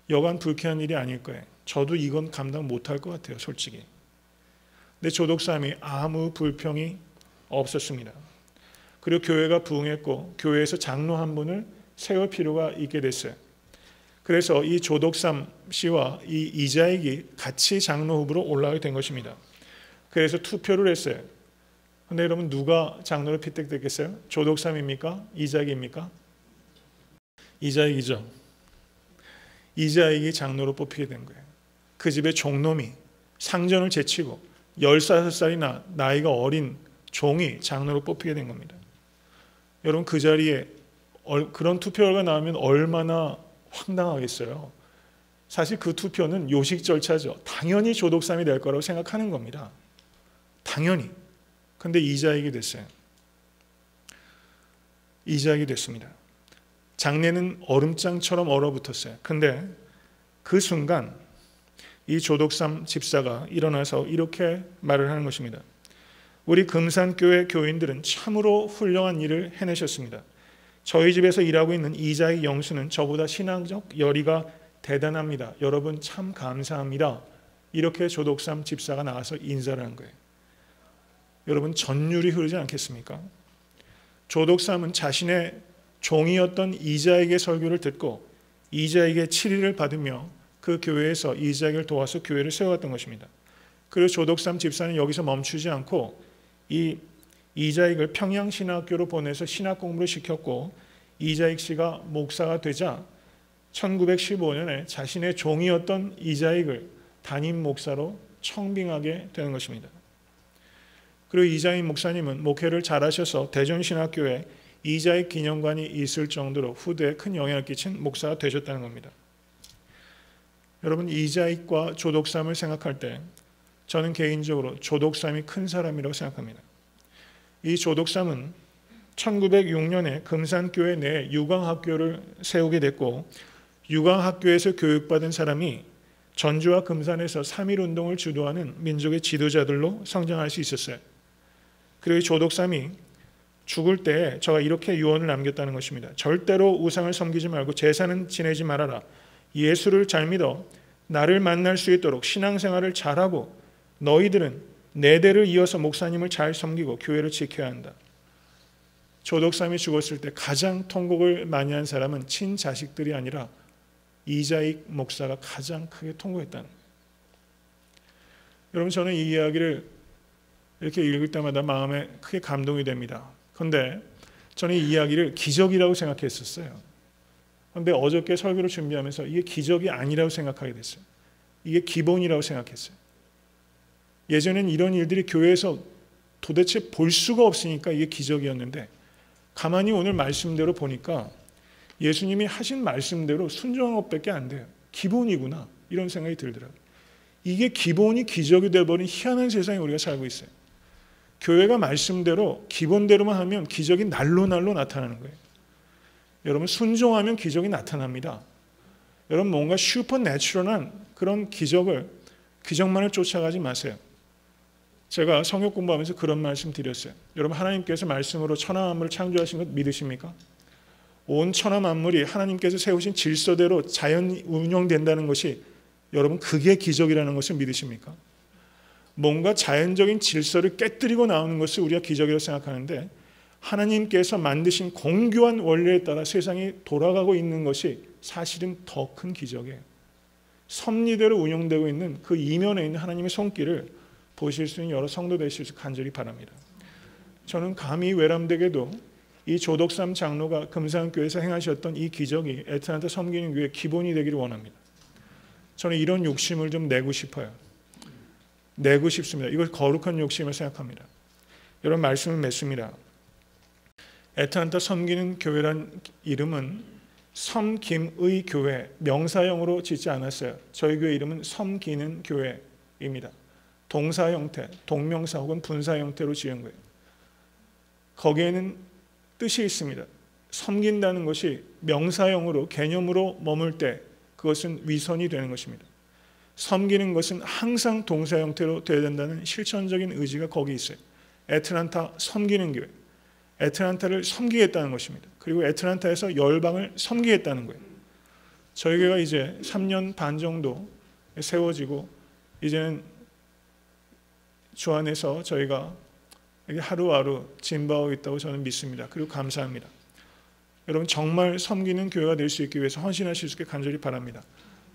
여간 불쾌한 일이 아닐 거예요. 저도 이건 감당 못할 것 같아요, 솔직히. 근데 조독삼이 아무 불평이 없었습니다. 그리고 교회가 부흥했고 교회에서 장로 한 분을 세울 필요가 있게 됐어요. 그래서 이 조독삼 씨와 이 이자익이 같이 장로 후보로 올라가게 된 것입니다. 그래서 투표를 했어요. 근데 여러분 누가 장로로 픽됐겠어요? 조독삼입니까? 이자익입니까? 이자익이죠. 이자익이 장로로 뽑히게 된 거예요. 그 집의 종놈이 상전을 제치고 15살이나 나이가 어린 종이 장로로 뽑히게 된 겁니다. 여러분 그 자리에 그런 투표 결과 나오면 얼마나 황당하겠어요. 사실 그 투표는 요식 절차죠. 당연히 조독삼이 될 거라고 생각하는 겁니다. 당연히. 근데 이자익이 됐어요. 이자익이 됐습니다. 장례는 얼음장처럼 얼어붙었어요. 근데 그 순간 이 조독삼 집사가 일어나서 이렇게 말을 하는 것입니다. 우리 금산교회 교인들은 참으로 훌륭한 일을 해내셨습니다. 저희 집에서 일하고 있는 이자익 영수는 저보다 신앙적 열의가 대단합니다. 여러분 참 감사합니다. 이렇게 조독삼 집사가 나와서 인사를 한 거예요. 여러분 전율이 흐르지 않겠습니까? 조독삼은 자신의 종이었던 이자익의 설교를 듣고 이자익의 치리를 받으며 그 교회에서 이자익을 도와서 교회를 세워갔던 것입니다. 그리고 조독삼 집사는 여기서 멈추지 않고 이 이자익을 평양신학교로 보내서 신학 공부를 시켰고 이자익 씨가 목사가 되자 1915년에 자신의 종이었던 이자익을 담임 목사로 청빙하게 되는 것입니다. 그리고 이자익 목사님은 목회를 잘하셔서 대전신학교에 이자익 기념관이 있을 정도로 후대에 큰 영향을 끼친 목사가 되셨다는 겁니다. 여러분 이자익과 조독삼을 생각할 때 저는 개인적으로 조독삼이 큰 사람이라고 생각합니다. 이 조독삼은 1906년에 금산교회 내에 유광학교를 세우게 됐고 유광학교에서 교육받은 사람이 전주와 금산에서 3.1운동을 주도하는 민족의 지도자들로 성장할 수 있었어요. 그리고 조독삼이 죽을 때 저가 이렇게 유언을 남겼다는 것입니다. 절대로 우상을 섬기지 말고 제사는 지내지 말아라. 예수를 잘 믿어 나를 만날 수 있도록 신앙생활을 잘하고 너희들은 네 대를 이어서 목사님을 잘 섬기고 교회를 지켜야 한다. 조독삼이 죽었을 때 가장 통곡을 많이 한 사람은 친자식들이 아니라 이자익 목사가 가장 크게 통곡했다는 거예요. 여러분 저는 이 이야기를 이렇게 읽을 때마다 마음에 크게 감동이 됩니다. 그런데 저는 이 이야기를 기적이라고 생각했었어요. 그런데 어저께 설교를 준비하면서 이게 기적이 아니라고 생각하게 됐어요. 이게 기본이라고 생각했어요. 예전엔 이런 일들이 교회에서 도대체 볼 수가 없으니까 이게 기적이었는데 가만히 오늘 말씀대로 보니까 예수님이 하신 말씀대로 순종한 것밖에 안 돼요. 기본이구나 이런 생각이 들더라고요. 이게 기본이 기적이 되어버린 희한한 세상에 우리가 살고 있어요. 교회가 말씀대로 기본대로만 하면 기적이 날로 나타나는 거예요. 여러분 순종하면 기적이 나타납니다. 여러분 뭔가 슈퍼내추럴한 그런 기적만을 쫓아가지 마세요. 제가 성역 공부하면서 그런 말씀 드렸어요. 여러분 하나님께서 말씀으로 천하 만물을 창조하신 것 믿으십니까? 온 천하 만물이 하나님께서 세우신 질서대로 자연이 운영된다는 것이 여러분 그게 기적이라는 것을 믿으십니까? 뭔가 자연적인 질서를 깨뜨리고 나오는 것을 우리가 기적이라고 생각하는데 하나님께서 만드신 공교한 원리에 따라 세상이 돌아가고 있는 것이 사실은 더 큰 기적이에요. 섭리대로 운영되고 있는 그 이면에 있는 하나님의 손길을 보실 수 있는 여러 성도 되실 수 간절히 바랍니다. 저는 감히 외람되게도 이 조독삼 장로가 금산교회에서 행하셨던 이 기적이 애틀랜타 섬기는 교회의 기본이 되기를 원합니다. 저는 이런 욕심을 좀 내고 싶어요. 내고 싶습니다. 이걸 거룩한 욕심을 생각합니다. 여러분 말씀을 맺습니다. 애틀랜타 섬기는 교회란 이름은 섬김의 교회, 명사형으로 짓지 않았어요. 저희 교회 이름은 섬기는 교회입니다. 동사 형태, 동명사 혹은 분사 형태로 지은 거예요. 거기에는 뜻이 있습니다. 섬긴다는 것이 명사형으로 개념으로 머물 때 그것은 위선이 되는 것입니다. 섬기는 것은 항상 동사 형태로 되어야 된다는 실천적인 의지가 거기 있어요. 애틀랜타 섬기는 교회, 애틀랜타를 섬기겠다는 것입니다. 그리고 애틀랜타에서 열방을 섬기겠다는 거예요. 저희 교회가 이제 3년 반 정도 세워지고 이제는 주 안에서 저희가 하루하루 진보하고 있다고 저는 믿습니다. 그리고 감사합니다. 여러분 정말 섬기는 교회가 될 수 있기 위해서 헌신하실 수 있게 간절히 바랍니다.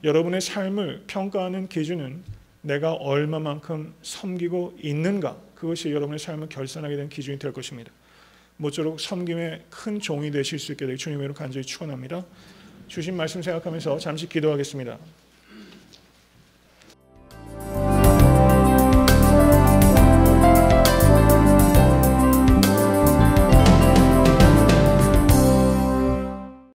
여러분의 삶을 평가하는 기준은 내가 얼마만큼 섬기고 있는가, 그것이 여러분의 삶을 결산하게 된 기준이 될 것입니다. 모쪼록 섬김의 큰 종이 되실 수 있게 되기 주님으로 간절히 축원합니다. 주신 말씀 생각하면서 잠시 기도하겠습니다.